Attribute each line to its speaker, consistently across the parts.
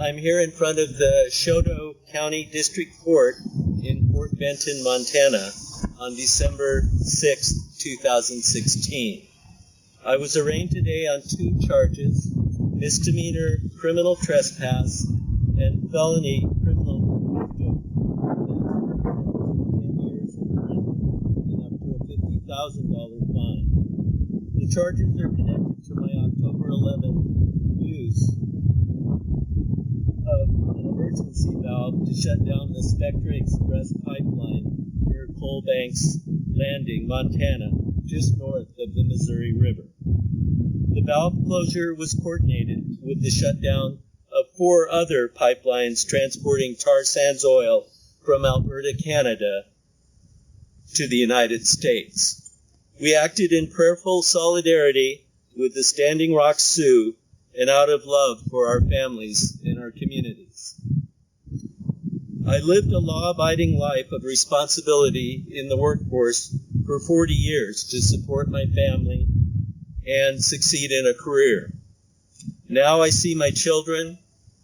Speaker 1: I'm here in front of the Choteau County District Court in Fort Benton, Montana on December 6, 2016. I was arraigned today on 2 charges: misdemeanor criminal trespass and felony criminal mischief. 10 years in prison and up to a $50,000 fine. The charges are connected to my October 11th use of an emergency valve to shut down the Spectra Express pipeline near Coal Banks Landing, Montana, just north of the Missouri River. The valve closure was coordinated with the shutdown of 4 other pipelines transporting tar sands oil from Alberta, Canada, to the United States. We acted in prayerful solidarity with the Standing Rock Sioux and out of love for our families and our communities. I lived a law-abiding life of responsibility in the workforce for 40 years to support my family and succeed in a career. Now I see my children,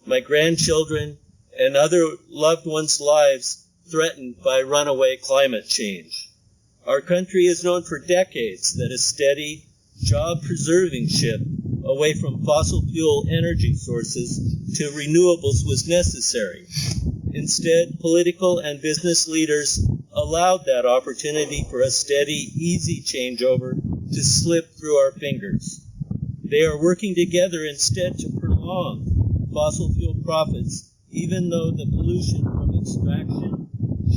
Speaker 1: my grandchildren, and other loved ones' lives threatened by runaway climate change. Our country is known for decades that a steady, job-preserving shift away from fossil fuel energy sources to renewables was necessary. Instead, political and business leaders allowed that opportunity for a steady, easy changeover to slip through our fingers. They are working together instead to prolong fossil fuel profits, even though the pollution from extraction,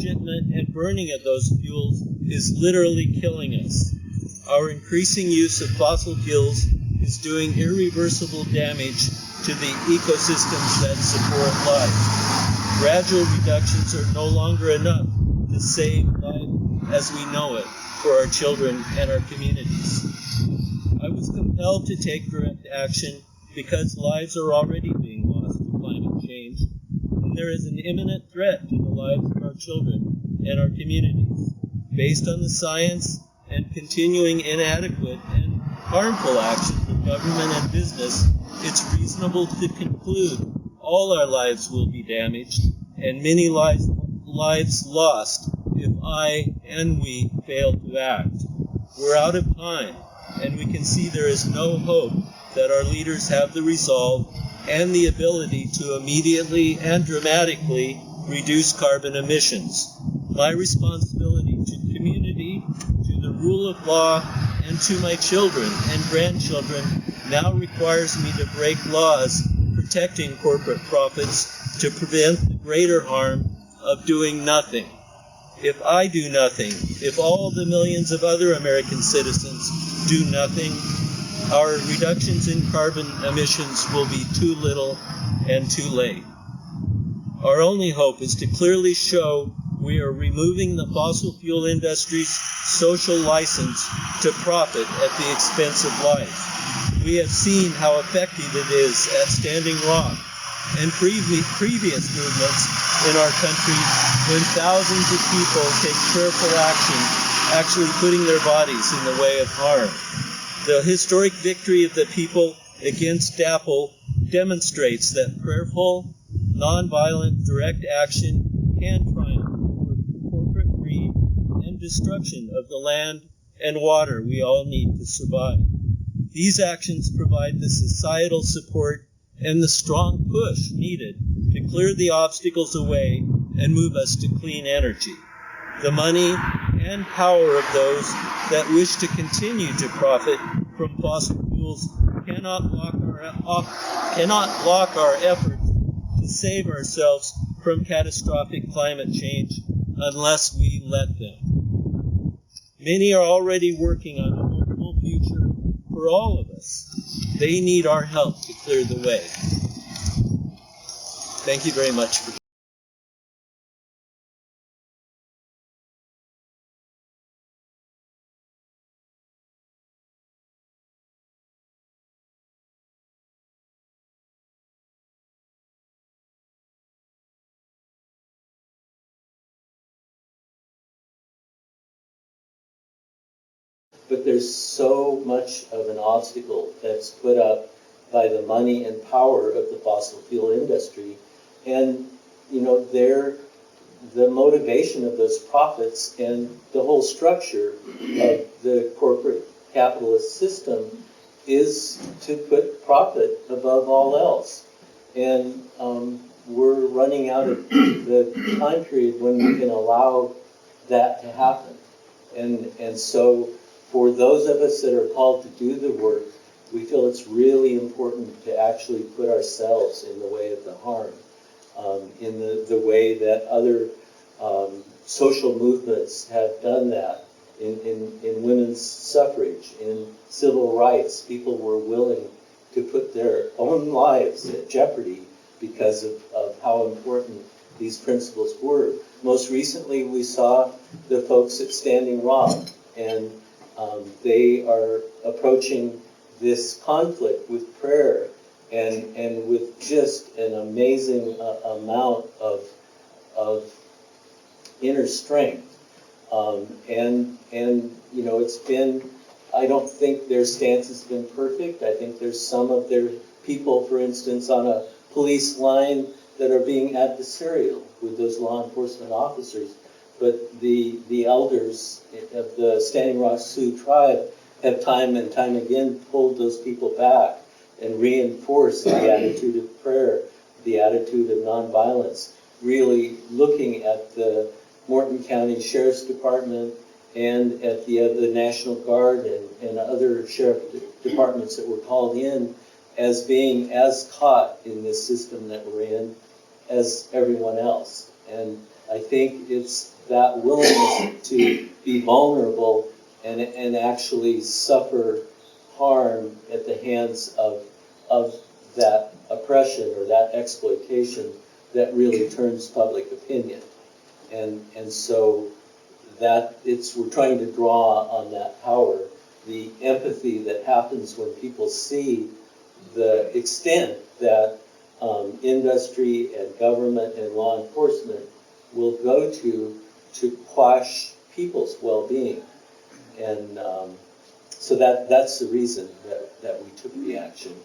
Speaker 1: shipment, and burning of those fuels is literally killing us. Our increasing use of fossil fuels is doing irreversible damage to the ecosystems that support life. Gradual reductions are no longer enough to save life as we know it for our children and our communities. I was compelled to take direct action because lives are already being lost to climate change, and there is an imminent threat to the lives of our children and our communities. Based on the science and continuing inadequate and harmful actions of government and business, it's reasonable to conclude all our lives will be damaged and many lives lost if I and we fail to act. We're out of time, and we can see there is no hope that our leaders have the resolve and the ability to immediately and dramatically reduce carbon emissions. My responsibility to community, to the rule of law, and to my children and grandchildren now requires me to break laws protecting corporate profits to prevent the greater harm of doing nothing. If I do nothing, if all the millions of other American citizens do nothing, our reductions in carbon emissions will be too little and too late. Our only hope is to clearly show we are removing the fossil fuel industry's social license to profit at the expense of life. We have seen how effective it is at Standing Rock and previous movements in our country when thousands of people take prayerful action, actually putting their bodies in the way of harm. The historic victory of the people against DAPL demonstrates that prayerful, nonviolent, direct action can triumph over corporate greed and destruction of the land and water we all need to survive. These actions provide the societal support and the strong push needed to clear the obstacles away and move us to clean energy. The money and power of those that wish to continue to profit from fossil fuels cannot block our efforts to save ourselves from catastrophic climate change unless we let them. Many are already working on a hopeful future for all of us. They need our help to clear the way. Thank you very much for but there's so much of an obstacle that's put up by the money and power of the fossil fuel industry. And, the motivation of those profits and the whole structure of the corporate capitalist system is to put profit above all else. And we're running out of the time period when we can allow that to happen. And so for those of us that are called to do the work, we feel it's really important to actually put ourselves in the way of the harm, in the way that other social movements have done that. In women's suffrage, in civil rights, people were willing to put their own lives at jeopardy because of how important these principles were. Most recently, we saw the folks at Standing Rock, and they are approaching this conflict with prayer and with just an amazing amount of inner strength. It's been, I don't think their stance has been perfect. I think there's some of their people, for instance, on a police line that are being adversarial with those law enforcement officers. But the elders of the Standing Rock Sioux tribe have time and time again pulled those people back and reinforced the attitude of prayer, the attitude of nonviolence, really looking at the Morton County Sheriff's Department and at the National Guard and other sheriff departments that were called in as being as caught in this system that we're in as everyone else. And I think it's that willingness to be vulnerable and actually suffer harm at the hands of that oppression or that exploitation that really turns public opinion. And so that we're trying to draw on that power, the empathy that happens when people see the extent that industry and government and law enforcement will go to quash people's well-being. And so that's the reason that we took the action.